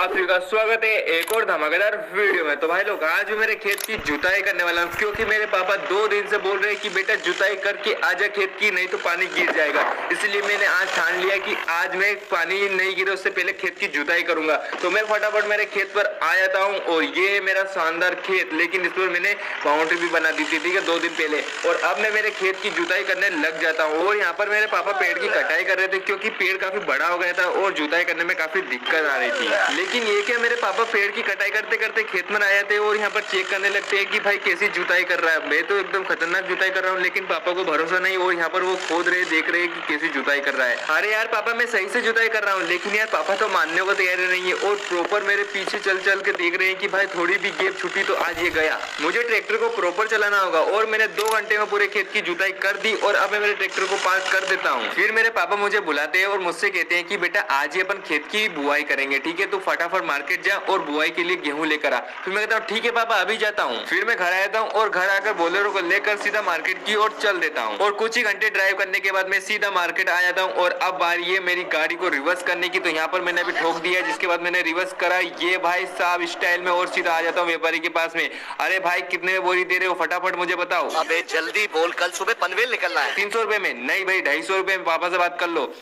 आप सभी का स्वागत है एक और धमाकेदार वीडियो में। तो भाई लोग आज मैं मेरे खेत की जुताई करने वाला हूँ, क्योंकि मेरे पापा 2 दिन से बोल रहे हैं कि बेटा जुताई करके आजा खेत की, नहीं तो पानी गिर जाएगा। इसलिए मैंने आज ठान लिया कि आज मैं पानी नहीं गिरे उससे पहले खेत की जुताई करूंगा। तो मैं फटाफट मेरे खेत पर आ जाता हूँ और ये मेरा शानदार खेत, लेकिन इस पर मैंने बाउंड्री भी बना दी थी, ठीक है, 2 दिन पहले। और अब मैं मेरे खेत की जुताई करने लग जाता हूँ। और यहाँ पर मेरे पापा पेड़ की कटाई कर रहे थे, क्योंकि पेड़ काफी बड़ा हो गया था और जुताई करने में काफी दिक्कत आ रही थी। लेकिन ये क्या, मेरे पापा पेड़ की कटाई करते करते खेत में आ जाते और यहाँ पर चेक करने लगते हैं कि भाई कैसी जुताई कर रहा है। मैं तो एकदम खतरनाक जुताई कर रहा हूँ, लेकिन पापा को भरोसा नहीं। और यहाँ पर वो खोद रहे, देख रहे कि कैसी जुताई कर रहा है। अरे यार पापा, मैं सही से जुताई कर रहा हूँ, लेकिन यार पापा तो मानने को तैयार नहीं है और प्रॉपर मेरे पीछे चल चल के देख रहे हैं कि भाई थोड़ी भी गैप छुटी तो आज ये गया। मुझे ट्रैक्टर को प्रॉपर चलाना होगा और मैंने 2 घंटे में पूरे खेत की जुताई कर दी और अब मैं मेरे ट्रैक्टर को पार्क कर देता हूँ। फिर मेरे पापा मुझे बुलाते हैं और मुझसे कहते हैं कि बेटा आज ही अपन खेत की बुआई करेंगे, ठीक है, तो फटाफट मार्केट जा और बुआई के लिए गेहूं लेकर आ। फिर मैं कहता हूँ ठीक है पापा, अभी जाता हूँ। फिर मैं घर आता हूँ और घर आकर बोलेरो को लेकर सीधा मार्केट की ओर चल देता हूँ। और कुछ ही घंटे ड्राइव करने के बाद मैं सीधा मार्केट आ जाता हूँ। और अब बारी है मेरी गाड़ी को रिवर्स करने की, तो यहाँ पर मैंने अभी ठोक दिया, जिसके बाद मैंने रिवर्स करा ये भाई साहब स्टाइल में और सीधा आ जाता हूँ व्यापारी के पास में। अरे भाई कितने में बोरी दे रहे हो, फटाफट मुझे बताओ। अबे जल्दी बोल, कल सुबह पनवेल निकलना है। 300 रुपए में? नहीं भाई 250 रुपए में। पापा से बात कर लो,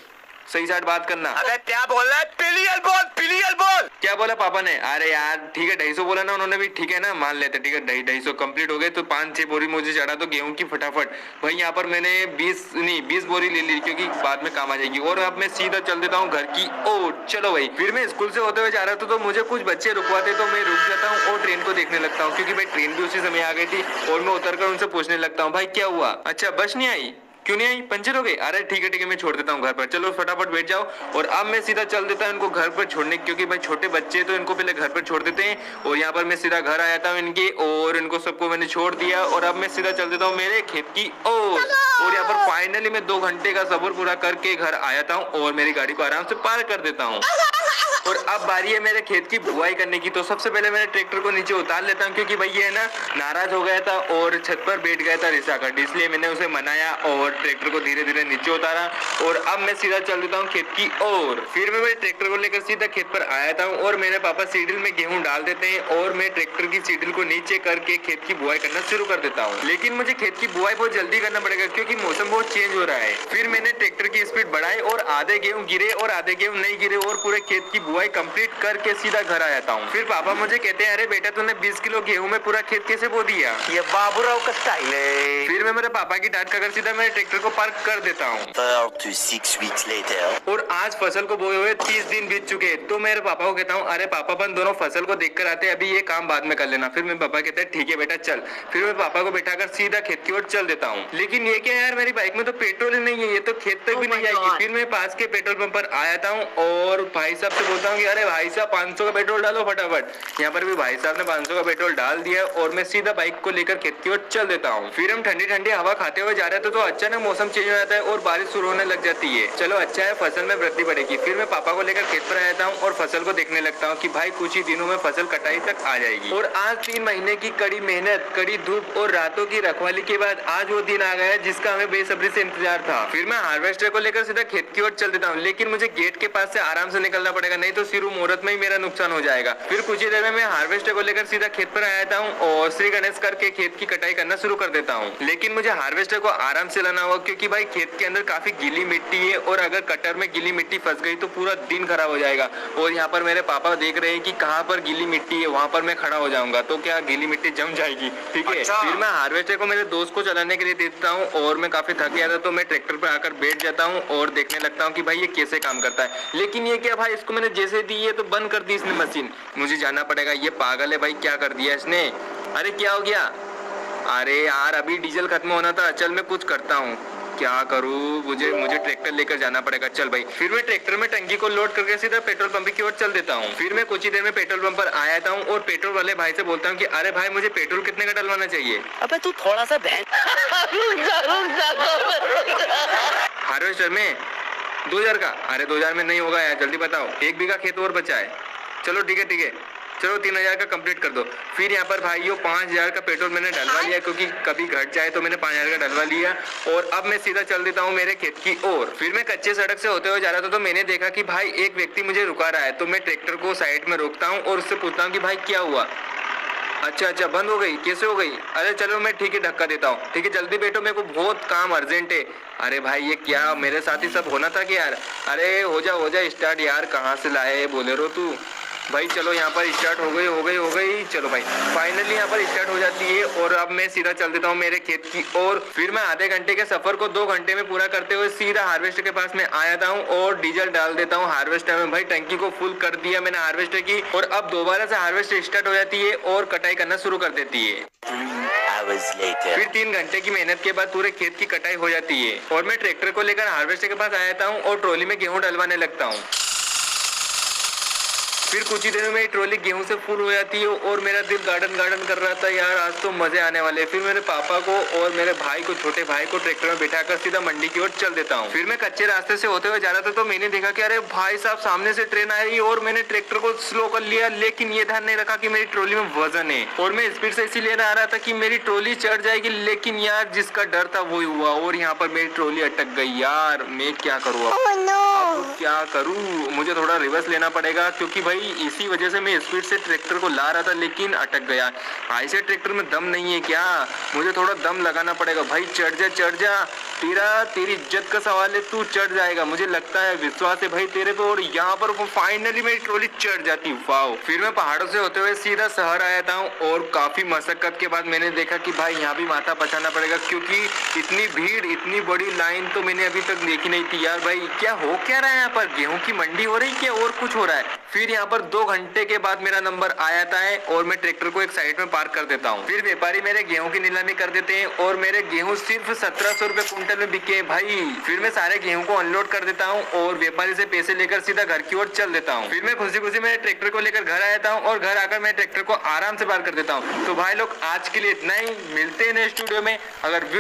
सही साथ बात करना। अबे क्या बोल रहा है? पिलियल बोल, पिलियल बोल। क्या बोला पापा ने? अरे यार ठीक है 250 बोला ना उन्होंने भी, ठीक है ना, मान लेते, ठीक है 250 कंप्लीट हो गए। तो 5-6 बोरी मुझे चढ़ा दो गेहूं की फटाफट। भाई यहाँ पर मैंने 20 बोरी ले ली, क्योंकि बाद में काम आ जाएगी। और अब मैं सीधा चल देता हूँ घर की ओर। चलो भाई, फिर मैं स्कूल से होते हुए जा रहा था तो मुझे कुछ बच्चे रुकवाते, तो मैं रुक जाता हूँ और ट्रेन को देखने लगता हूँ, क्योंकि भाई ट्रेन भी उसी समय आ गई थी। और मैं उतर कर उनसे पूछने लगता हूँ भाई क्या हुआ, अच्छा बस नहीं आई, क्यों नहीं आई, पंचर हो गई? अरे ठीक है मैं छोड़ देता हूँ घर पर, चलो फटाफट बैठ जाओ। और अब मैं सीधा चल देता हूँ इनको घर पर छोड़ने, क्योंकि भाई छोटे बच्चे तो इनको पहले घर पर छोड़ देते हैं। और यहाँ पर मैं सीधा घर आ जाता हूँ इनके, और इनको सबको मैंने छोड़ दिया। और अब मैं सीधा चल देता हूँ मेरे खेत की ओर। और यहाँ पर फाइनली मैं 2 घंटे का सफर पूरा करके घर आ जाता हूँ और मेरी गाड़ी को आराम से पार्क कर देता हूँ। और अब बारी है मेरे खेत की बुआई करने की। तो सबसे पहले मैंने ट्रैक्टर को नीचे उतार लेता हूँ, क्योंकि भाई ये है ना नाराज हो गया था और छत पर बैठ गया था रिसाकर, इसलिए मैंने उसे मनाया और ट्रैक्टर को धीरे धीरे नीचे उतारा। और अब मैं सीधा चल देता हूँ खेत की ओर। फिर मैं मेरे ट्रैक्टर को लेकर सीधा खेत पर आया था और मेरे पापा सीडल में गेहूं डाल देते हैं और मैं ट्रैक्टर की सीडल को नीचे करके खेत की बुआई करना शुरू कर देता हूँ। लेकिन मुझे खेत की बुआई बहुत जल्दी करना पड़ेगा, क्योंकि मौसम बहुत चेंज हो रहा है। फिर मैंने ट्रैक्टर की स्पीड बढ़ाई और आधे गेहूं गिरे और आधे गेहूं नहीं गिरे और पूरे खेत की बुआई कंप्लीट करके सीधा घर आ जाता हूँ। फिर पापा मुझे कहते हैं अरे बेटा तूने 20 किलो गेहूं में पूरा खेत कैसे बो दिया? ये बाबूराव का स्टाइल है। फिर मैं मेरे पापा की डांट खाकर सीधा मेरे ट्रैक्टर को पार्क कर देता हूँ। 36 weeks later. और आज फसल को बोए हुए 30 दिन बीत चुके हैं। तो मेरे पापा को कहता हूँ अरे पापा अपन दोनों फसल को देख कर आते, अभी ये काम बाद में कर लेना। फिर मेरे पापा कहते हैं ठीक है बेटा चल। फिर मैं पापा को बैठाकर सीधा खेत की ओर चल देता हूँ। लेकिन ये क्या यार, मेरी बाइक में तो पेट्रोल ही नहीं है, ये तो खेत तक भी नहीं जाएगी। फिर मैं पास के पेट्रोल पंप पर आ जाता हूँ और भाई साहब से बोलता हूँ कि अरे भाई साहब 500 का पेट्रोल डालो फटाफट। यहाँ पर भी भाई साहब ने 500 का पेट्रोल डाल दिया और मैं सीधा बाइक को लेकर खेत की ओर चल देता हूँ। फिर हम ठंडी ठंडी हवा खाते हुए जा रहे थे तो अचानक मौसम चेंज हो जाता है और बारिश शुरू होने लग जाती है। चलो अच्छा है, फसल में वृद्धि बढ़ेगी। फिर मैं पापा को लेकर खेत पर आ जाता हूँ और फसल को देखने लगता हूँ कि भाई कुछ ही दिनों में फसल कटाई तक आ जाएगी। और आज 3 महीने की कड़ी मेहनत, कड़ी धूप और रातों की रखवाली के बाद आज वो दिन आ गया जिसका हमें बेसब्री से इंतजार था। फिर मैं हार्वेस्टर को लेकर सीधा खेत की ओर चल देता हूँ, लेकिन मुझे गेट के पास से आराम से निकलना पड़ेगा, नहीं तो सिरू मुहूर्त में ही मेरा नुकसान हो जाएगा। फिर कुछ ही देर में मैं हार्वेस्टर को लेकर सीधा खेत पर आ जाता हूँ और श्री गणेश करके खेत की कटाई करना शुरू कर देता हूँ। लेकिन मुझे हार्वेस्टर को आराम से लाना होगा, क्योंकि भाई खेत के अंदर काफी गीली मिट्टी है और अगर कटर में गीली मिट्टी फंस गई तो पूरा दिन खराब हो जाएगा। और यहाँ पर मेरे पापा देख रहे हैं कि कहाँ पर गीली मिट्टी है, वहाँ पर मैं खड़ा हो जाऊंगा तो क्या गीली मिट्टी जम जाएगी, ठीक है। अच्छा। फिर मैं हार्वेस्टर को मेरे दोस्त को चलाने के लिए देता हूँ और मैं काफी थक गया था तो मैं ट्रैक्टर पर आकर बैठ जाता हूँ और देखने लगता हूँ कि भाई ये कैसे काम करता है। लेकिन ये क्या भाई, इसको मैंने जैसे दी है तो बंद कर दी इसने मशीन। मुझे जाना पड़ेगा, ये पागल है भाई, क्या कर दिया इसने? अरे क्या हो गया? अरे यार अभी डीजल खत्म होना था, चल मैं कुछ करता हूँ, क्या करूँ, मुझे ट्रैक्टर लेकर जाना पड़ेगा। चल भाई, फिर मैं ट्रैक्टर में टंकी को लोड करके सीधा पेट्रोल पंप की ओर चल देता हूँ। फिर मैं कुछ ही देर में पेट्रोल पंप पर आ जाता हूँ और पेट्रोल वाले भाई से बोलता हूँ कि अरे भाई मुझे पेट्रोल कितने का डलवाना चाहिए? अबे तू थोड़ा सा हार्वेस्टर में 2000 का? अरे 2000 में नहीं होगा यार, जल्दी बताओ, 1 बीघा खेत और बचा है। चलो ठीक है चलो 3000 का कंप्लीट कर दो। फिर यहाँ पर भाइयों 5000 का पेट्रोल मैंने डलवा लिया, क्योंकि कभी घट जाए तो मैंने 5000 का डलवा लिया। और अब मैं सीधा चल देता हूँ मेरे खेत की ओर। फिर मैं कच्चे सड़क से होते हुए जा रहा था, तो मैंने देखा कि भाई एक व्यक्ति मुझे रुका रहा है। तो मैं ट्रैक्टर को साइड में रोकता हूँ और उससे पूछता हूँ कि भाई क्या हुआ। अच्छा बंद हो गई, कैसे हो गई? अरे चलो मैं ठीक है धक्का देता हूँ। ठीक है जल्दी बैठो, मेरे को बहुत काम अर्जेंट है। अरे भाई ये क्या मेरे साथ ही सब होना था कि यार। अरे हो जा स्टार्ट यार, कहाँ से लाए बोलेरो तू। भाई चलो यहाँ पर स्टार्ट हो गई। चलो भाई फाइनली यहाँ पर स्टार्ट हो जाती है। और अब मैं सीधा चल देता हूँ मेरे खेत की ओर। फिर मैं आधे घंटे के सफर को 2 घंटे में पूरा करते हुए सीधा हार्वेस्टर के पास में आ जाता हूँ और डीजल डाल देता हूँ हार्वेस्टर में। भाई टंकी को फुल कर दिया मैंने हार्वेस्टर की, और अब दोबारा से हार्वेस्टर स्टार्ट हो जाती है और कटाई करना शुरू कर देती है। 3 hours later. फिर 3 घंटे की मेहनत के बाद पूरे खेत की कटाई हो जाती है और मैं ट्रैक्टर को लेकर हार्वेस्टर के पास आ जाता हूँ और ट्रॉली में गेहूं डलवाने लगता हूँ। फिर कुछ ही दिनों में ट्रॉली गेहूं से फुल हो जाती है और मेरा दिल गार्डन कर रहा था यार, आज तो मजे आने वाले। फिर मेरे पापा को और मेरे भाई को, छोटे भाई को ट्रैक्टर में बैठाकर सीधा मंडी की ओर चल देता हूँ। फिर मैं कच्चे रास्ते से होते हुए जा रहा था, तो मैंने देखा कि अरे भाई साहब सामने से ट्रेन आ रही है और मैंने ट्रैक्टर को स्लो कर लिया, लेकिन ये ध्यान नहीं रखा कि मेरी ट्रॉली में वजन है और मैं स्पीड से इसीलिए आ रहा था कि मेरी ट्रॉली चढ़ जाएगी, लेकिन यार जिसका डर था वही हुआ और यहाँ पर मेरी ट्रॉली अटक गई। यार मैं क्या करूँ अब क्या करूँ? मुझे थोड़ा रिवर्स लेना पड़ेगा, क्योंकि भाई इसी वजह से मैं स्पीड से ट्रैक्टर को ला रहा था लेकिन अटक गया। ऐसे ट्रैक्टर में दम नहीं है क्या? मुझे थोड़ा दम लगाना पड़ेगा। भाई चढ़ जा, तेरी इज्जत का सवाल है, तू चढ़ जाएगा, मुझे लगता है, विश्वास है भाई तेरे पे। और यहाँ पर फाइनली मेरी ट्रॉली चढ़ जाती। वाओ। फिर मैं पहाड़ों से होते हुए सीधा शहर आया था और काफी मशक्कत के बाद मैंने देखा कि भाई यहाँ भी माथा बचाना पड़ेगा, क्योंकि इतनी भीड़, इतनी बड़ी लाइन तो मैंने अभी तक देखी नहीं थी। यार भाई क्या हो क्या रहा है यहाँ पर? गेहूं की मंडी हो रही क्या और कुछ हो रहा है? फिर यहाँ पर 2 घंटे के बाद मेरा नंबर आ जाता है और मैं ट्रैक्टर को एक साइड में पार्क कर देता हूँ। फिर व्यापारी मेरे गेहूं की नीलामी कर देते हैं और मेरे गेहूं सिर्फ 1700 रुपए कुंटल में बिके भाई। फिर मैं सारे गेहूं को अनलोड कर देता हूँ और व्यापारी से पैसे लेकर सीधा घर की ओर चल देता हूँ। फिर मैं खुशी मेरे ट्रैक्टर को लेकर घर आ जाता हूँ और घर आकर मैं ट्रैक्टर को आराम से पार्क कर देता हूँ। तो भाई लोग आज के लिए इतना ही, मिलते हैं नेक्स्ट वीडियो में। अगर